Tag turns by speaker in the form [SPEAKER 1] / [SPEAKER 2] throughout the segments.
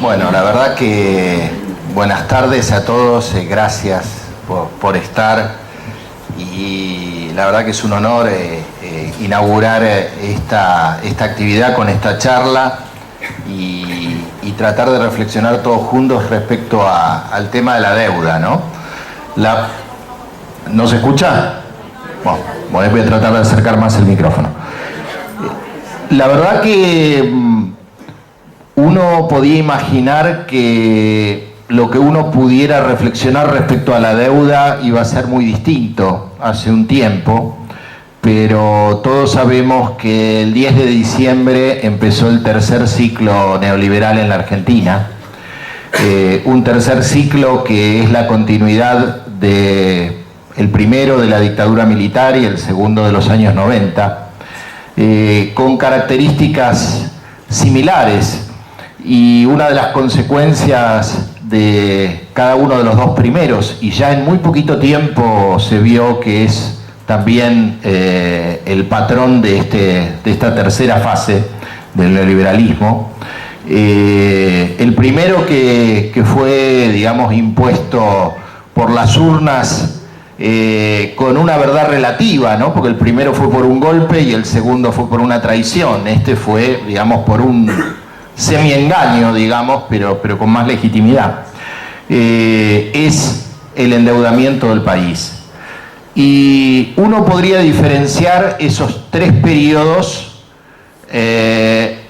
[SPEAKER 1] Bueno, la verdad que buenas tardes a todos, gracias por estar, y la verdad que es un honor inaugurar esta actividad con esta charla y tratar de reflexionar todos juntos respecto al tema de la deuda, ¿no? ¿No se escucha? Bueno, voy a tratar de acercar más el micrófono. La verdad que uno podía imaginar que lo que uno pudiera reflexionar respecto a la deuda iba a ser muy distinto hace un tiempo, pero todos sabemos que el 10 de diciembre empezó el tercer ciclo neoliberal en la Argentina, un tercer ciclo que es la continuidad del primero de la dictadura militar y el segundo de los años 90, con características similares. Y una de las consecuencias de cada uno de los dos primeros, y ya en muy poquito tiempo se vio que es también el patrón de esta tercera fase del neoliberalismo, el primero que fue, digamos, impuesto por las urnas con una verdad relativa, ¿no? Porque el primero fue por un golpe y el segundo fue por una traición. Este fue, digamos, por un semi-engaño, digamos, pero con más legitimidad. Es el endeudamiento del país. Y uno podría diferenciar esos tres periodos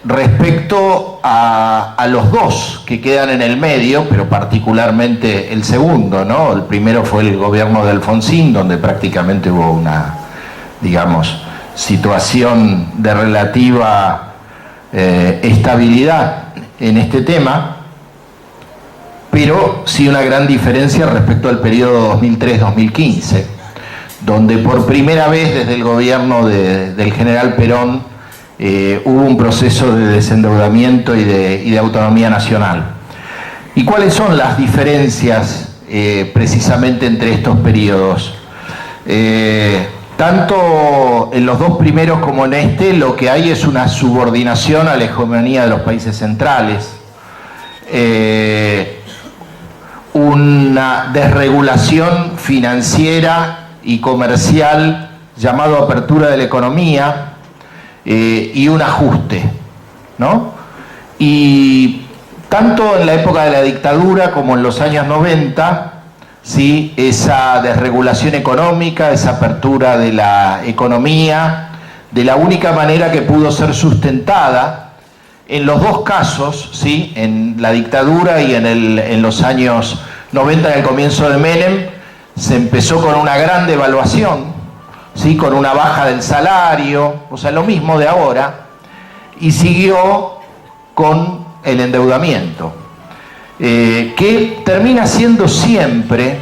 [SPEAKER 1] respecto a los dos que quedan en el medio, pero particularmente el segundo, ¿no? El primero fue el gobierno de Alfonsín, donde prácticamente hubo una, digamos, situación de relativa estabilidad en este tema, pero sí una gran diferencia respecto al periodo 2003-2015, donde por primera vez desde el gobierno del general Perón hubo un proceso de desendeudamiento y de autonomía nacional. ¿Y cuáles son las diferencias precisamente entre estos periodos? Tanto en los dos primeros como en este, lo que hay es una subordinación a la hegemonía de los países centrales, una desregulación financiera y comercial llamado apertura de la economía y un ajuste, ¿no? Y tanto en la época de la dictadura como en los años 90, ¿sí? Esa desregulación económica, esa apertura de la economía, de la única manera que pudo ser sustentada en los dos casos, ¿sí? En la dictadura y en los años 90, en el comienzo de Menem, se empezó con una gran devaluación, ¿sí? Con una baja del salario, o sea, lo mismo de ahora, y siguió con el endeudamiento. Que termina siendo siempre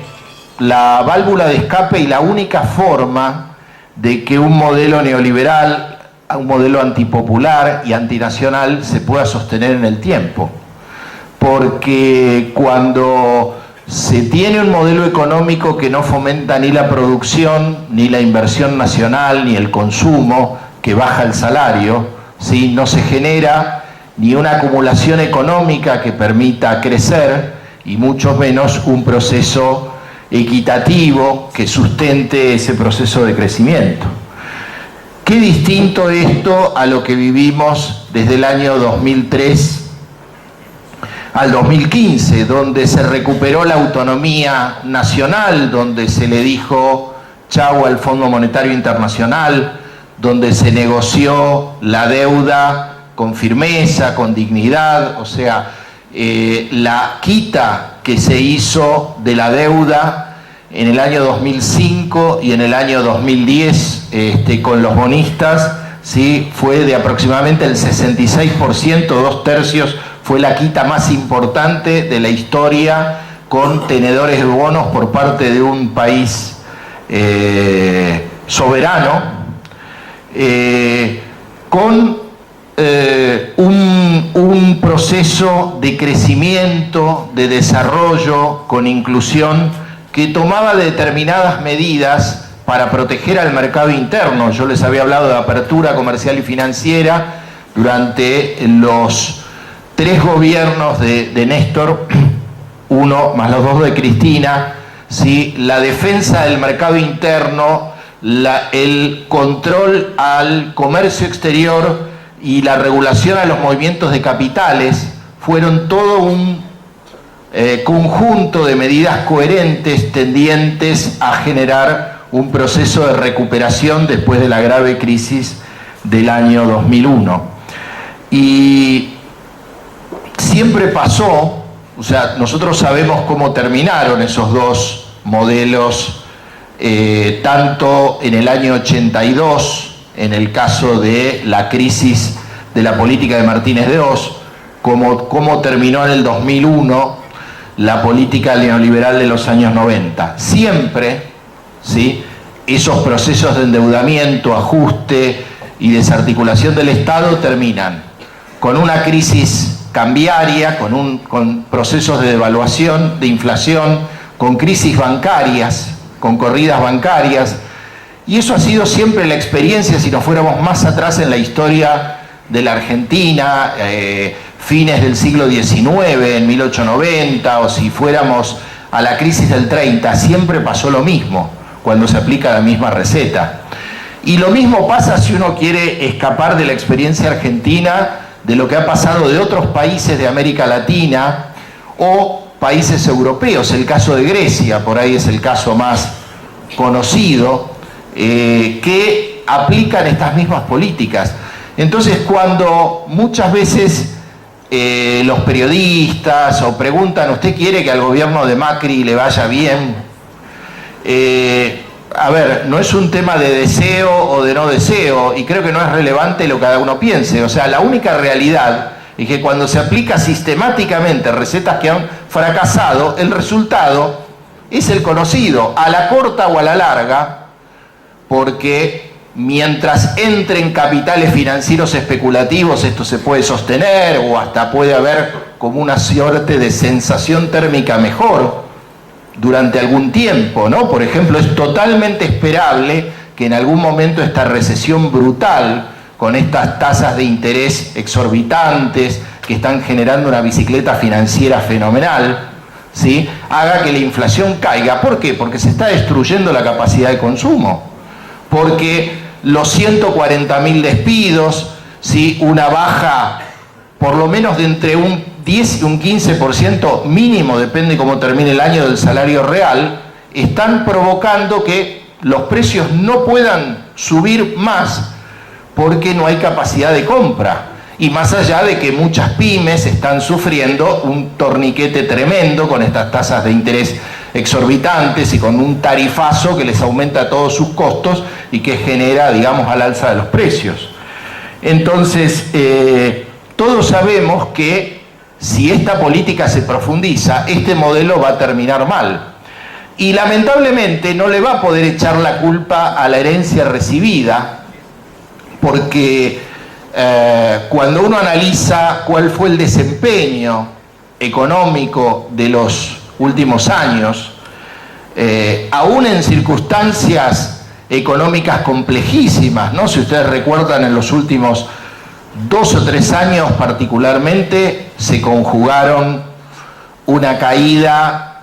[SPEAKER 1] la válvula de escape y la única forma de que un modelo neoliberal, un modelo antipopular y antinacional se pueda sostener en el tiempo. Porque cuando se tiene un modelo económico que no fomenta ni la producción, ni la inversión nacional, ni el consumo, que baja el salario, ¿sí? No se genera ni una acumulación económica que permita crecer, y mucho menos un proceso equitativo que sustente ese proceso de crecimiento. Qué distinto esto a lo que vivimos desde el año 2003 al 2015, donde se recuperó la autonomía nacional, donde se le dijo chau al Fondo Monetario Internacional, donde se negoció la deuda con firmeza, con dignidad, o sea, la quita que se hizo de la deuda en el año 2005 y en el año 2010 con los bonistas, ¿sí? Fue de aproximadamente el 66%, 2/3, fue la quita más importante de la historia con tenedores de bonos por parte de un país soberano, con un proceso de crecimiento, de desarrollo, con inclusión, que tomaba determinadas medidas para proteger al mercado interno. Yo les había hablado de apertura comercial y financiera durante los 3 gobiernos de Néstor, uno más los 2 de Cristina, ¿sí? La defensa del mercado interno, el control al comercio exterior y la regulación a los movimientos de capitales fueron todo un conjunto de medidas coherentes tendientes a generar un proceso de recuperación después de la grave crisis del año 2001. Y siempre pasó, o sea, nosotros sabemos cómo terminaron esos 2 modelos, tanto en el año 82, en el caso de la crisis de la política de Martínez de Hoz, como terminó en el 2001 la política neoliberal de los años 90. Siempre, ¿sí?, esos procesos de endeudamiento, ajuste y desarticulación del Estado terminan con una crisis cambiaria, con procesos de devaluación, de inflación, con crisis bancarias, con corridas bancarias. Y eso ha sido siempre la experiencia, si nos fuéramos más atrás en la historia de la Argentina, fines del siglo XIX, en 1890, o si fuéramos a la crisis del 30, siempre pasó lo mismo cuando se aplica la misma receta. Y lo mismo pasa si uno quiere escapar de la experiencia argentina, de lo que ha pasado de otros países de América Latina o países europeos. El caso de Grecia, por ahí es el caso más conocido, que aplican estas mismas políticas. Entonces, cuando muchas veces los periodistas o preguntan, ¿usted quiere que al gobierno de Macri le vaya bien? A ver, no es un tema de deseo o de no deseo, y creo que no es relevante lo que cada uno piense. O sea, la única realidad es que cuando se aplica sistemáticamente recetas que han fracasado, el resultado es el conocido, a la corta o a la larga, porque mientras entren capitales financieros especulativos esto se puede sostener, o hasta puede haber como una suerte de sensación térmica mejor durante algún tiempo, ¿no? Por ejemplo, es totalmente esperable que en algún momento esta recesión brutal, con estas tasas de interés exorbitantes que están generando una bicicleta financiera fenomenal, ¿sí?, haga que la inflación caiga. ¿Por qué? Porque se está destruyendo la capacidad de consumo, porque los 140.000 despidos, ¿sí?, una baja por lo menos de entre un 10 y un 15% mínimo, depende cómo termine el año, del salario real, están provocando que los precios no puedan subir más porque no hay capacidad de compra. Y más allá de que muchas pymes están sufriendo un torniquete tremendo con estas tasas de interés exorbitantes y con un tarifazo que les aumenta todos sus costos y que genera, digamos, al alza de los precios. Entonces, todos sabemos que si esta política se profundiza, este modelo va a terminar mal. Y lamentablemente no le va a poder echar la culpa a la herencia recibida, porque cuando uno analiza cuál fue el desempeño económico de los últimos años, aún en circunstancias económicas complejísimas, ¿no? Si ustedes recuerdan, en los últimos 2 o 3 años particularmente se conjugaron una caída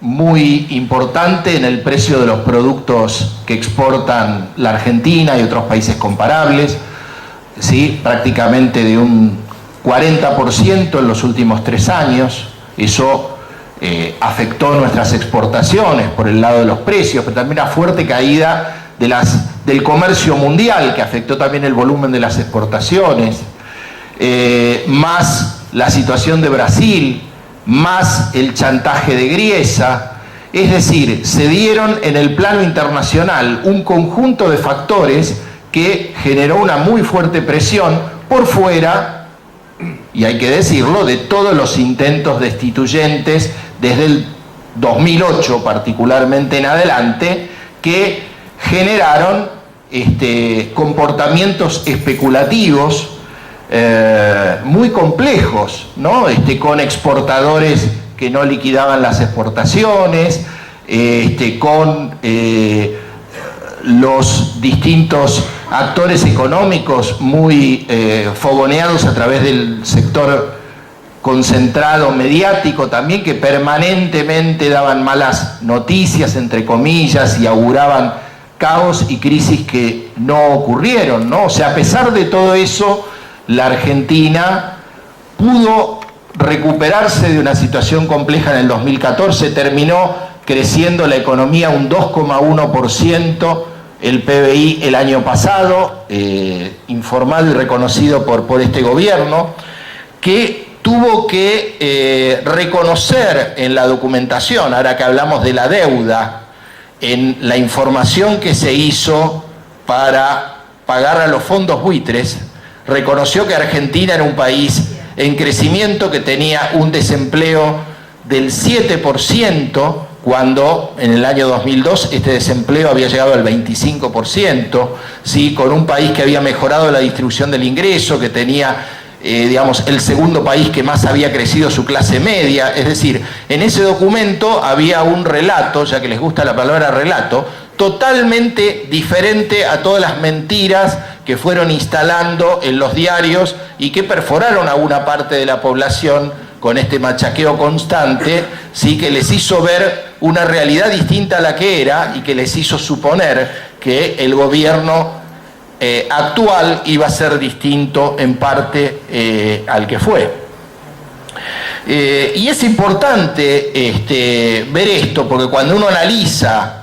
[SPEAKER 1] muy importante en el precio de los productos que exportan la Argentina y otros países comparables, ¿sí?, prácticamente de un 40% en los últimos 3 años. Eso afectó nuestras exportaciones por el lado de los precios, pero también una fuerte caída del comercio mundial, que afectó también el volumen de las exportaciones, más la situación de Brasil, más el chantaje de Griesa, Es decir, se dieron en el plano internacional un conjunto de factores que generó una muy fuerte presión por fuera, y hay que decirlo, de todos los intentos destituyentes desde el 2008 particularmente en adelante, que generaron comportamientos especulativos muy complejos, ¿no? Con exportadores que no liquidaban las exportaciones, con los distintos actores económicos muy fogoneados a través del sector concentrado mediático también, que permanentemente daban malas noticias, entre comillas, y auguraban caos y crisis que no ocurrieron, ¿no? O sea, a pesar de todo eso, la Argentina pudo recuperarse de una situación compleja en el 2014, terminó creciendo la economía un 2,1%, el PBI el año pasado, informado y reconocido por este gobierno, que tuvo que reconocer en la documentación, ahora que hablamos de la deuda, en la información que se hizo para pagar a los fondos buitres, reconoció que Argentina era un país en crecimiento, que tenía un desempleo del 7%, cuando en el año 2002 este desempleo había llegado al 25%, ¿sí? Con un país que había mejorado la distribución del ingreso, que tenía, digamos, el segundo país que más había crecido su clase media. Es decir, en ese documento había un relato, ya que les gusta la palabra relato, totalmente diferente a todas las mentiras que fueron instalando en los diarios y que perforaron a una parte de la población con este machaqueo constante, ¿sí? Que les hizo ver una realidad distinta a la que era y que les hizo suponer que el gobierno actual iba a ser distinto en parte al que fue. Y es importante ver esto, porque cuando uno analiza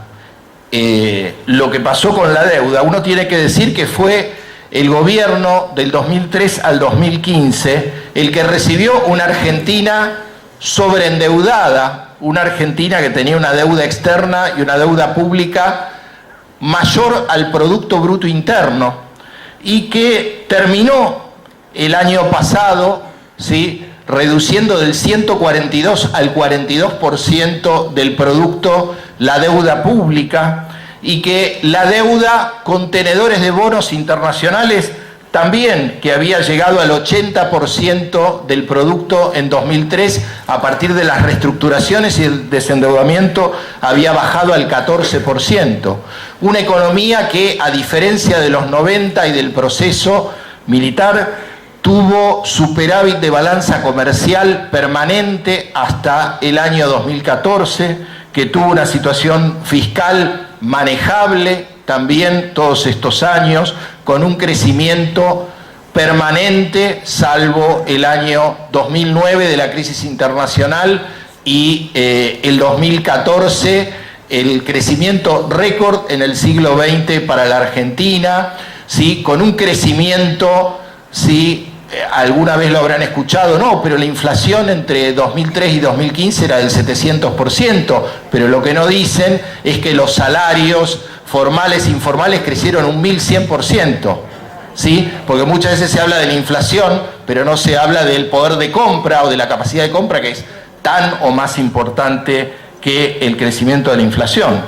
[SPEAKER 1] lo que pasó con la deuda, uno tiene que decir que fue el gobierno del 2003 al 2015 el que recibió una Argentina sobreendeudada, una Argentina que tenía una deuda externa y una deuda pública mayor al Producto Bruto Interno, y que terminó el año pasado, ¿sí?, reduciendo del 142 al 42% del producto la deuda pública, y que la deuda con tenedores de bonos internacionales también, que había llegado al 80% del producto en 2003, a partir de las reestructuraciones y el desendeudamiento, había bajado al 14%. Una economía que, a diferencia de los 90 y del proceso militar, tuvo superávit de balanza comercial permanente hasta el año 2014, que tuvo una situación fiscal manejable también todos estos años, con un crecimiento permanente, salvo el año 2009 de la crisis internacional y el 2014, el crecimiento récord en el siglo XX para la Argentina, ¿sí?, con un crecimiento, ¿sí?, alguna vez lo habrán escuchado, no, pero la inflación entre 2003 y 2015 era del 700%, pero lo que no dicen es que los salarios formales e informales crecieron un 1100%, ¿sí? Porque muchas veces se habla de la inflación, pero no se habla del poder de compra o de la capacidad de compra, que es tan o más importante que el crecimiento de la inflación.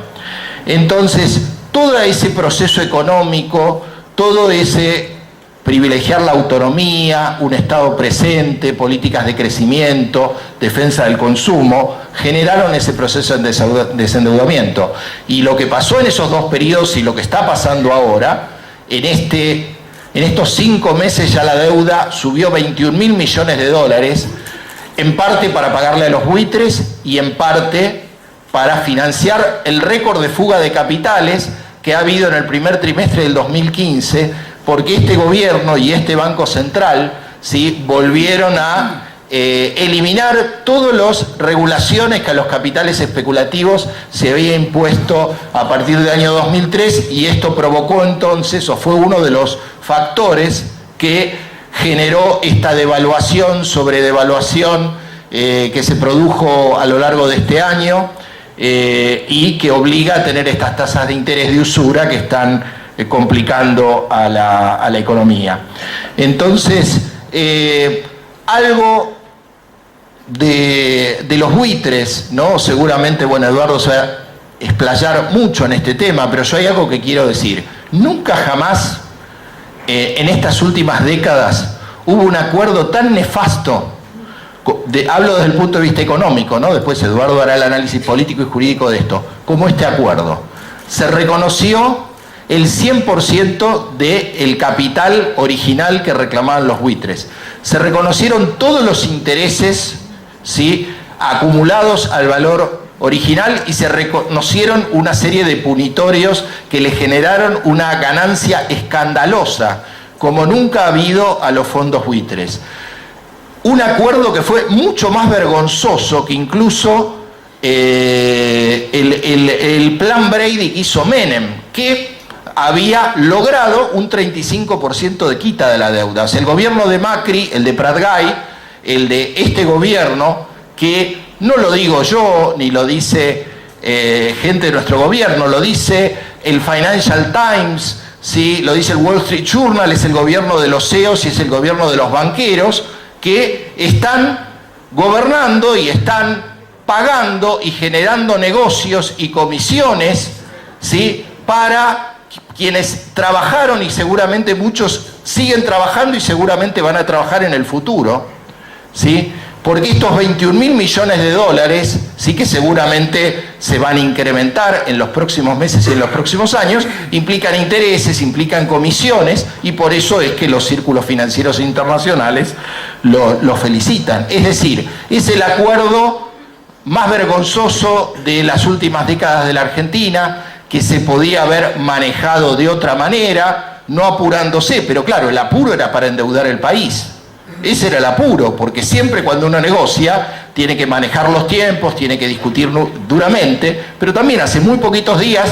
[SPEAKER 1] Entonces, todo ese proceso económico, todo ese privilegiar la autonomía, un Estado presente, políticas de crecimiento, defensa del consumo, generaron ese proceso de desendeudamiento. Y lo que pasó en esos dos periodos y lo que está pasando ahora, en estos 5 meses ya la deuda subió 21.000 millones de dólares, en parte para pagarle a los buitres y en parte para financiar el récord de fuga de capitales que ha habido en el primer trimestre del 2015, porque este gobierno y este Banco Central, ¿sí?, volvieron a eliminar todas las regulaciones que a los capitales especulativos se había impuesto a partir del año 2003, y esto provocó entonces, o fue uno de los factores que generó esta devaluación sobre devaluación que se produjo a lo largo de este año, y que obliga a tener estas tasas de interés de usura que están complicando a la economía. Entonces, algo de los buitres, ¿no? Seguramente, bueno, Eduardo se va a explayar mucho en este tema, pero yo hay algo que quiero decir. Nunca jamás, en estas últimas décadas, hubo un acuerdo tan nefasto, hablo desde el punto de vista económico, ¿no? Después Eduardo hará el análisis político y jurídico de esto, como este acuerdo. Se reconoció el 100% del capital original que reclamaban los buitres. Se reconocieron todos los intereses, ¿sí?, acumulados al valor original, y se reconocieron una serie de punitorios que le generaron una ganancia escandalosa, como nunca ha habido a los fondos buitres. Un acuerdo que fue mucho más vergonzoso que incluso el plan Brady que hizo Menem, que había logrado un 35% de quita de la deuda. O sea, el gobierno de Macri, el de Pratgay, el de este gobierno, que no lo digo yo, ni lo dice gente de nuestro gobierno, lo dice el Financial Times, ¿sí?, lo dice el Wall Street Journal, es el gobierno de los CEOs y es el gobierno de los banqueros, que están gobernando y están pagando y generando negocios y comisiones, ¿sí?, para quienes trabajaron, y seguramente muchos siguen trabajando y seguramente van a trabajar en el futuro, ¿sí?, porque estos 21.000 millones de dólares sí que seguramente se van a incrementar en los próximos meses y en los próximos años, implican intereses, implican comisiones, y por eso es que los círculos financieros internacionales lo felicitan. Es decir, es el acuerdo más vergonzoso de las últimas décadas de la Argentina, que se podía haber manejado de otra manera, no apurándose, pero claro, el apuro era para endeudar el país. Ese era el apuro, porque siempre cuando uno negocia tiene que manejar los tiempos, tiene que discutir duramente, pero también hace muy poquitos días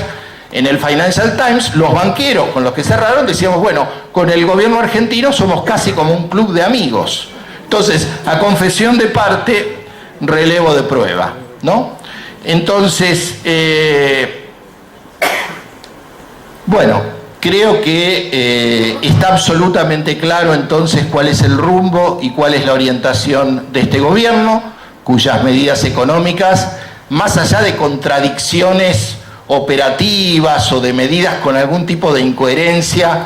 [SPEAKER 1] en el Financial Times los banqueros con los que cerraron decíamos, bueno, con el gobierno argentino somos casi como un club de amigos. Entonces, a confesión de parte, relevo de prueba, ¿no? Entonces, bueno, creo que está absolutamente claro entonces cuál es el rumbo y cuál es la orientación de este gobierno, cuyas medidas económicas, más allá de contradicciones operativas o de medidas con algún tipo de incoherencia,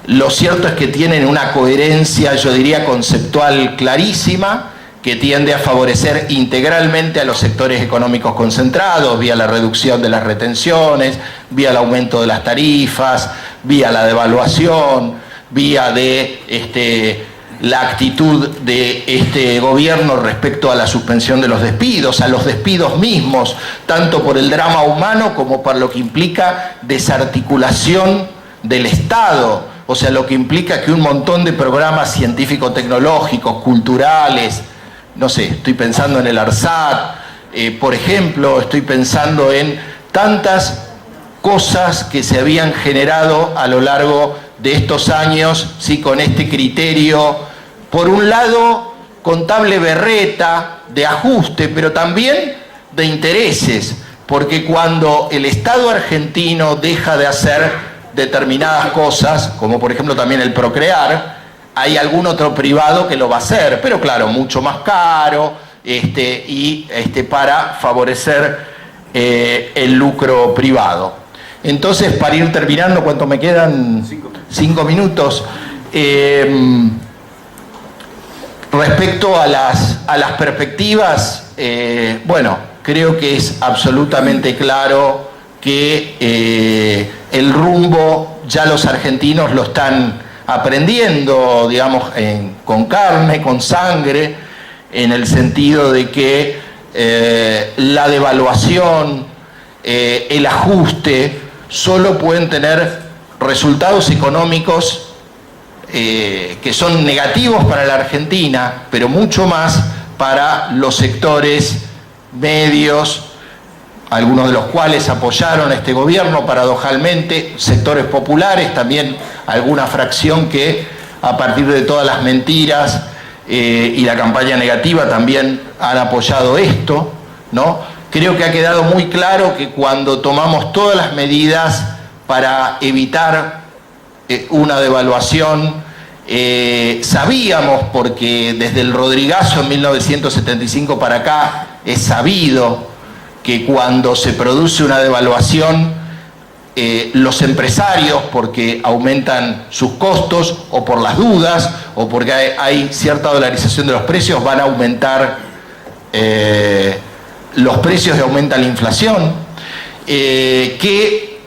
[SPEAKER 1] lo cierto es que tienen una coherencia, yo diría, conceptual clarísima, que tiende a favorecer integralmente a los sectores económicos concentrados, vía la reducción de las retenciones, vía el aumento de las tarifas, vía la devaluación, vía de la actitud de este gobierno respecto a la suspensión de los despidos, a los despidos mismos, tanto por el drama humano como por lo que implica desarticulación del Estado, o sea, lo que implica que un montón de programas científico-tecnológicos, culturales, no sé, estoy pensando en el ARSAT, por ejemplo, estoy pensando en tantas cosas que se habían generado a lo largo de estos años, ¿sí?, con este criterio, por un lado, contable berreta, de ajuste, pero también de intereses, porque cuando el Estado argentino deja de hacer determinadas cosas, como por ejemplo también el procrear, hay algún otro privado que lo va a hacer, pero claro, mucho más caro, para favorecer el lucro privado. Entonces, para ir terminando, ¿cuánto me quedan? 5 minutos. Respecto a las perspectivas, bueno, creo que es absolutamente claro que el rumbo ya los argentinos lo están aprendiendo, digamos, con carne, con sangre, en el sentido de que la devaluación, el ajuste, solo pueden tener resultados económicos que son negativos para la Argentina, pero mucho más para los sectores medios, algunos de los cuales apoyaron a este gobierno paradojalmente, sectores populares, también alguna fracción que a partir de todas las mentiras y la campaña negativa también han apoyado esto, ¿no? Creo que ha quedado muy claro que cuando tomamos todas las medidas para evitar una devaluación, sabíamos, porque desde el Rodrigazo en 1975 para acá es sabido que cuando se produce una devaluación, los empresarios, porque aumentan sus costos o por las dudas o porque hay cierta dolarización de los precios, van a aumentar los precios y aumenta la inflación, que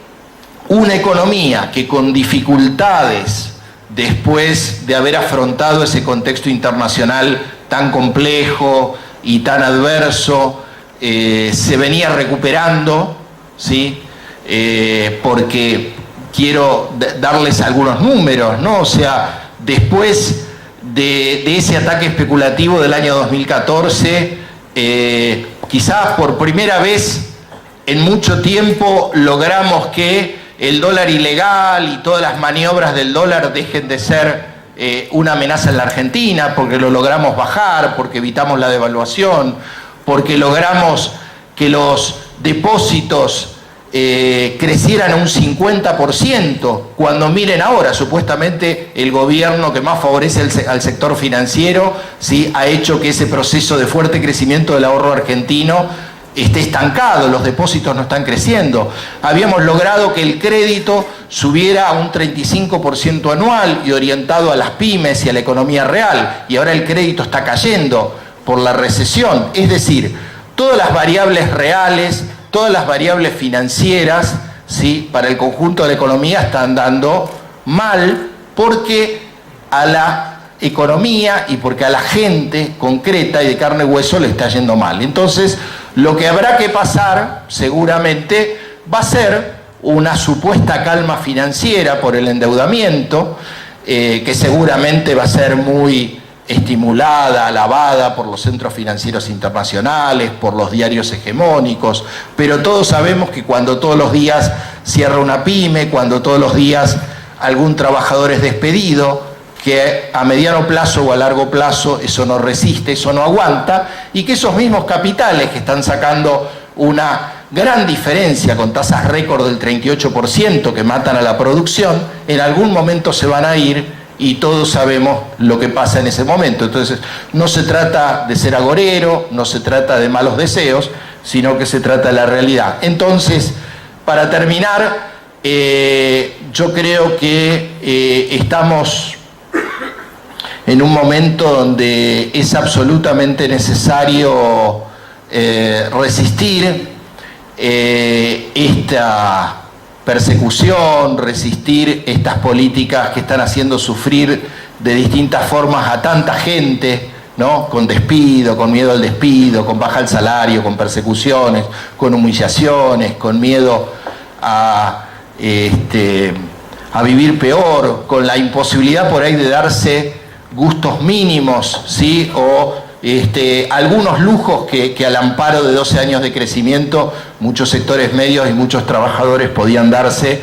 [SPEAKER 1] una economía que con dificultades, después de haber afrontado ese contexto internacional tan complejo y tan adverso, se venía recuperando, ¿sí? Porque quiero darles algunos números, ¿no? O sea, después de ese ataque especulativo del año 2014, quizás por primera vez en mucho tiempo logramos que el dólar ilegal y todas las maniobras del dólar dejen de ser una amenaza en la Argentina, porque lo logramos bajar, porque evitamos la devaluación, porque logramos que los depósitos crecieran un 50%, cuando miren ahora, supuestamente el gobierno que más favorece al sector financiero, ¿sí?, ha hecho que ese proceso de fuerte crecimiento del ahorro argentino esté estancado, los depósitos no están creciendo. Habíamos logrado que el crédito subiera a un 35% anual y orientado a las pymes y a la economía real, y ahora el crédito está cayendo por la recesión. Es decir, todas las variables reales, todas las variables financieras, ¿sí?, para el conjunto de la economía están dando mal, porque a la economía y porque a la gente concreta y de carne y hueso le está yendo mal. Entonces, lo que habrá que pasar, seguramente, va a ser una supuesta calma financiera por el endeudamiento, que seguramente va a ser muy estimulada, alabada por los centros financieros internacionales, por los diarios hegemónicos, pero todos sabemos que cuando todos los días cierra una pyme, cuando todos los días algún trabajador es despedido, que a mediano plazo o a largo plazo eso no resiste, eso no aguanta, y que esos mismos capitales que están sacando una gran diferencia con tasas récord del 38% que matan a la producción, en algún momento se van a ir, y todos sabemos lo que pasa en ese momento. Entonces, no se trata de ser agorero, no se trata de malos deseos, sino que se trata de la realidad. Entonces, para terminar, yo creo que estamos en un momento donde es absolutamente necesario resistir esta persecución, resistir estas políticas que están haciendo sufrir de distintas formas a tanta gente, ¿no? Con despido, con miedo al despido, con baja el salario, con persecuciones, con humillaciones, con miedo a vivir peor, con la imposibilidad por ahí de darse gustos mínimos, ¿sí? O algunos lujos que al amparo de 12 años de crecimiento muchos sectores medios y muchos trabajadores podían darse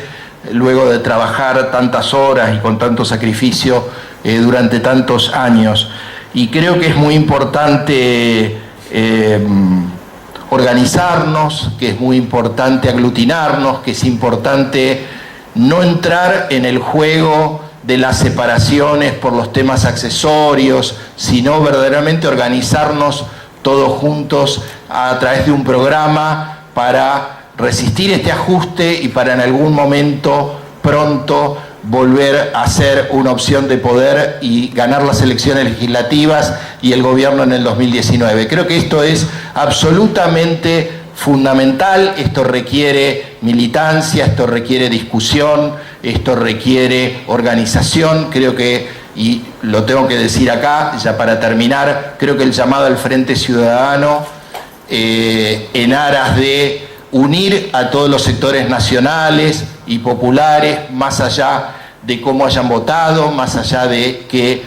[SPEAKER 1] luego de trabajar tantas horas y con tanto sacrificio durante tantos años. Y creo que es muy importante organizarnos, que es muy importante aglutinarnos, que es importante no entrar en el juego de las separaciones por los temas accesorios, sino verdaderamente organizarnos todos juntos a través de un programa para resistir este ajuste y para en algún momento pronto volver a ser una opción de poder y ganar las elecciones legislativas y el gobierno en el 2019. Creo que esto es absolutamente fundamental, esto requiere militancia, esto requiere discusión, esto requiere organización. Creo que, y lo tengo que decir acá, ya para terminar, creo que el llamado al Frente Ciudadano en aras de unir a todos los sectores nacionales y populares, más allá de cómo hayan votado, más allá de que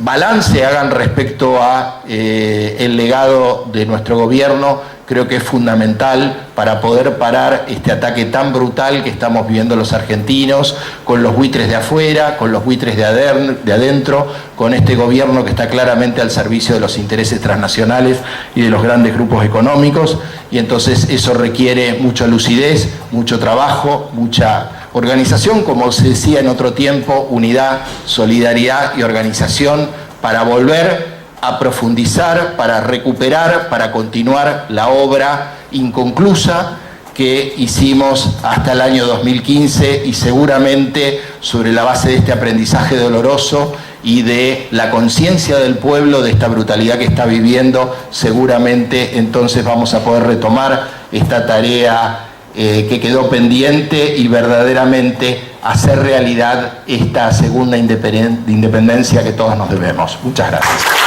[SPEAKER 1] balance hagan respecto a el legado de nuestro gobierno, creo que es fundamental para poder parar este ataque tan brutal que estamos viviendo los argentinos, con los buitres de afuera, con los buitres de adentro, con este gobierno que está claramente al servicio de los intereses transnacionales y de los grandes grupos económicos, y entonces eso requiere mucha lucidez, mucho trabajo, mucha organización, como se decía en otro tiempo, unidad, solidaridad y organización para volver a profundizar, para recuperar, para continuar la obra inconclusa que hicimos hasta el año 2015 y seguramente sobre la base de este aprendizaje doloroso y de la conciencia del pueblo de esta brutalidad que está viviendo, seguramente entonces vamos a poder retomar esta tarea que quedó pendiente y verdaderamente hacer realidad esta segunda independencia que todos nos debemos. Muchas gracias.